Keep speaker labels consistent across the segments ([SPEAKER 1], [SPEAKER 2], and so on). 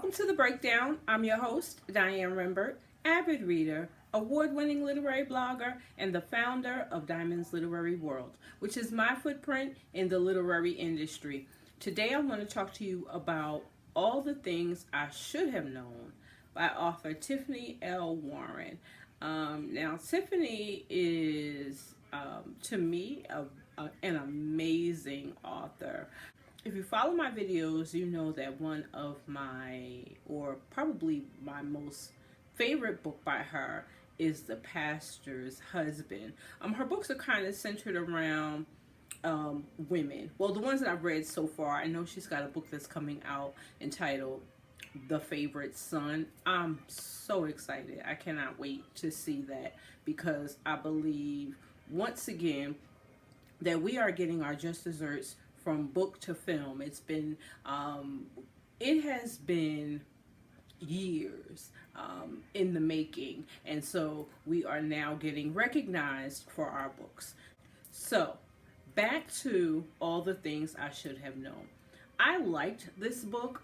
[SPEAKER 1] Welcome to The Breakdown. I'm your host, Diane Rembert, avid reader, award-winning literary blogger, and the founder of Diamond's Literary World, which is my footprint in the literary industry. Today I want to talk to you about All the Things I Should Have Known by author Tiffany L. Warren. Now, Tiffany is, to me, an amazing author. If you follow my videos, you know that one of my, or probably my most favorite book by her is The Pastor's Husband. Her books are kind of centered around women. Well, the ones that I've read so far, I know she's got a book that's coming out entitled The Favorite Son. I'm so excited. I cannot wait to see that because I believe, once again, that we are getting our just desserts from book to film. It has been years in the making, and so we are now getting recognized for our books. So, back to All the Things I Should Have Known. I liked this book.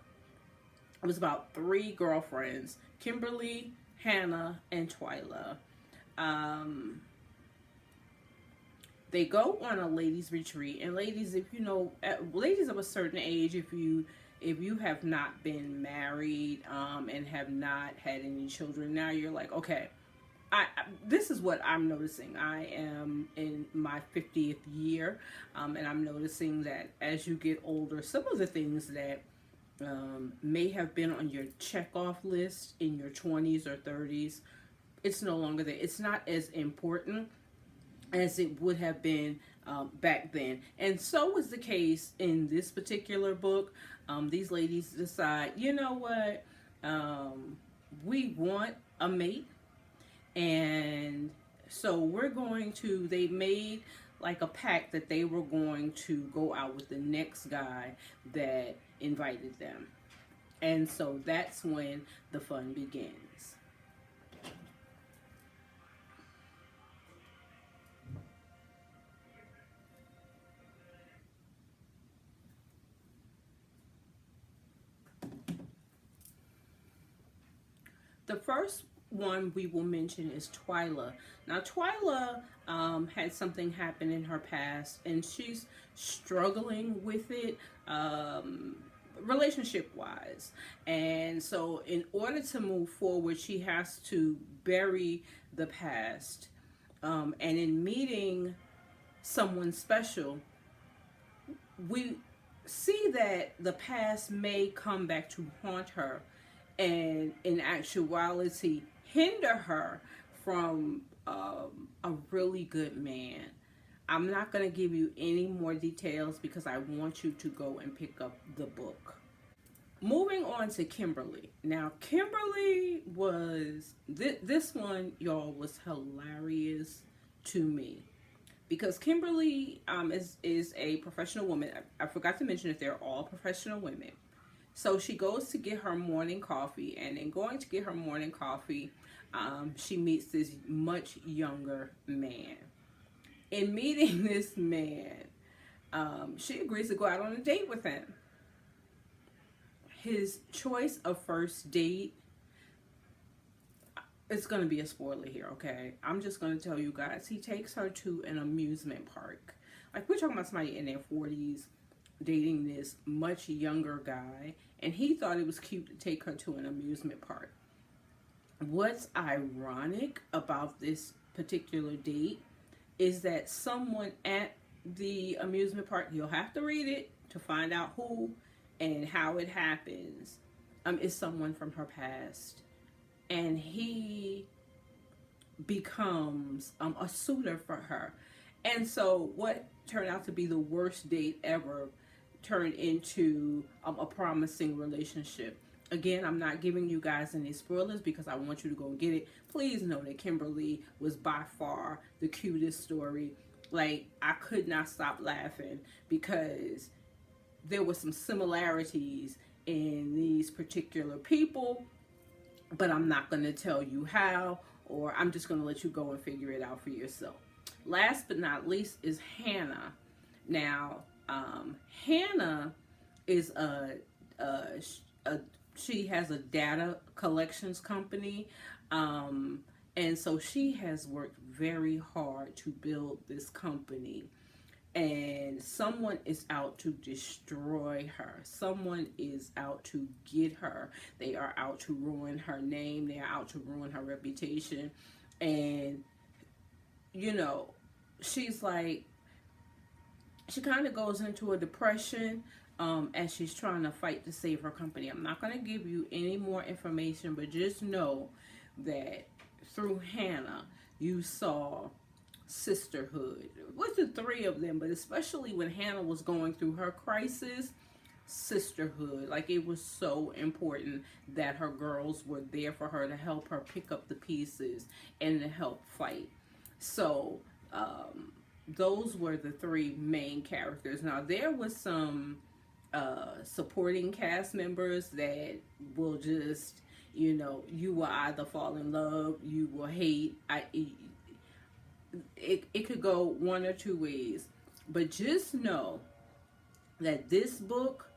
[SPEAKER 1] It was about three girlfriends, Kimberly, Hahna, and Twila. They go on a ladies' retreat, and ladies, if you know, ladies of a certain age, if you have not been married and have not had any children, now you're like, okay, this is what I'm noticing. I am in my 50th year, and I'm noticing that as you get older, some of the things that may have been on your check-off list in your 20s or 30s, it's no longer there. It's not as important as it would have been back then. And so was the case in this particular book. These ladies decide, you know what, we want a mate, and so they made like a pact that they were going to go out with the next guy that invited them. And so that's when the fun begins. The first one we will mention is Twila. Now, Twila had something happen in her past, and she's struggling with it relationship-wise. And so in order to move forward, she has to bury the past. And in meeting someone special, we see that the past may come back to haunt her, and in actuality hinder her from a really good man. I'm not going to give you any more details because I want you to go and pick up the book. Moving on to Kimberly. Now, Kimberly was, this one, y'all, was hilarious to me. Because Kimberly is a professional woman. I forgot to mention that they're all professional women. So she goes to get her morning coffee, and in going to get her morning coffee, she meets this much younger man. In meeting this man, she agrees to go out on a date with him. His choice of first date, it's going to be a spoiler here, okay? I'm just going to tell you guys, he takes her to an amusement park. Like, we're talking about somebody in their 40s, dating this much younger guy, and he thought it was cute to take her to an amusement park. What's ironic about this particular date is that someone at the amusement park, you'll have to read it to find out who and how it happens, is someone from her past, and he becomes a suitor for her. And so what turned out to be the worst date ever turned into a promising relationship. Again, I'm not giving you guys any spoilers because I want you to go and get it. Please know that Kimberly was by far the cutest story. Like, I could not stop laughing because there were some similarities in these particular people, but I'm not going to tell you how, or I'm just going to let you go and figure it out for yourself. Last but not least is Hahna. Now, Hahna is a she has a data collections company. And so she has worked very hard to build this company, and someone is out to destroy her. Someone is out to get her. They are out to ruin her name. They are out to ruin her reputation. And, you know, she's like, she kind of goes into a depression as she's trying to fight to save her company. I'm not going to give you any more information, but just know that through Hahna, you saw sisterhood with the three of them, but especially when Hahna was going through her crisis, sisterhood. Like, it was so important that her girls were there for her to help her pick up the pieces and to help fight. So those were the three main characters. Now there was some supporting cast members that will just, you know, you will either fall in love, you will hate. It could go one or two ways, but just know that this book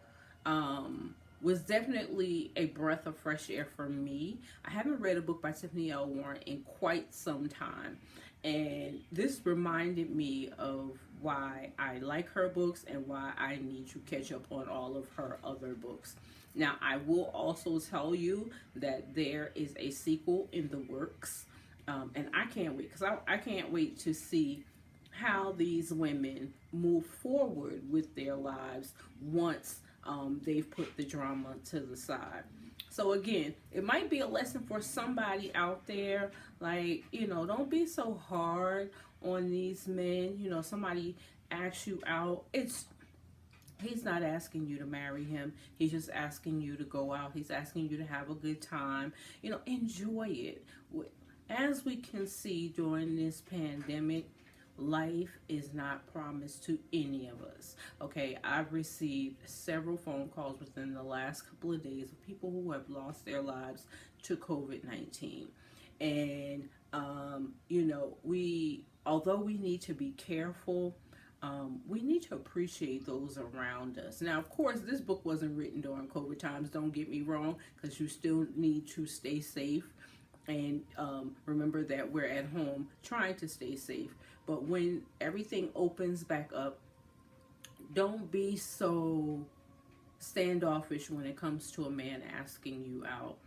[SPEAKER 1] was definitely a breath of fresh air for me. I haven't read a book by Tiffany L. Warren in quite some time, and this reminded me of why I like her books and why I need to catch up on all of her other books. Now, I will also tell you that there is a sequel in the works, and I can't wait, because I can't wait to see how these women move forward with their lives once they've put the drama to the side. So again, it might be a lesson for somebody out there. Like, you know, don't be so hard on these men. You know, somebody asks you out. He's not asking you to marry him. He's just asking you to go out. He's asking you to have a good time. You know, enjoy it. As we can see during this pandemic, life is not promised to any of us. Okay, I've received several phone calls within the last couple of days of people who have lost their lives to COVID-19. And, you know, although we need to be careful, we need to appreciate those around us. Now, of course, this book wasn't written during COVID times, don't get me wrong, because you still need to stay safe. And remember that we're at home trying to stay safe. But when everything opens back up, don't be so standoffish when it comes to a man asking you out.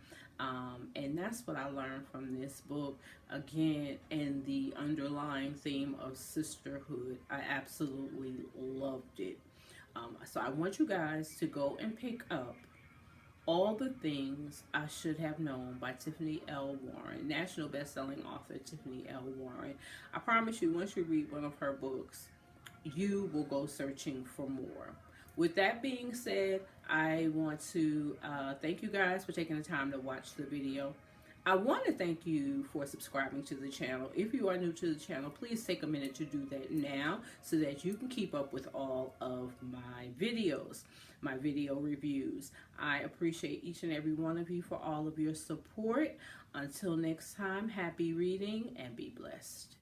[SPEAKER 1] And that's what I learned from this book. Again, and the underlying theme of sisterhood. I absolutely loved it. So I want you guys to go and pick up All the Things I Should Have Known by Tiffany L. Warren, national best-selling author Tiffany L. Warren. I promise you, once you read one of her books, you will go searching for more. With that being said, I want to thank you guys for taking the time to watch the video. I want to thank you for subscribing to the channel. If you are new to the channel, please take a minute to do that now so that you can keep up with all of my videos, my video reviews. I appreciate each and every one of you for all of your support. Until next time, happy reading and be blessed.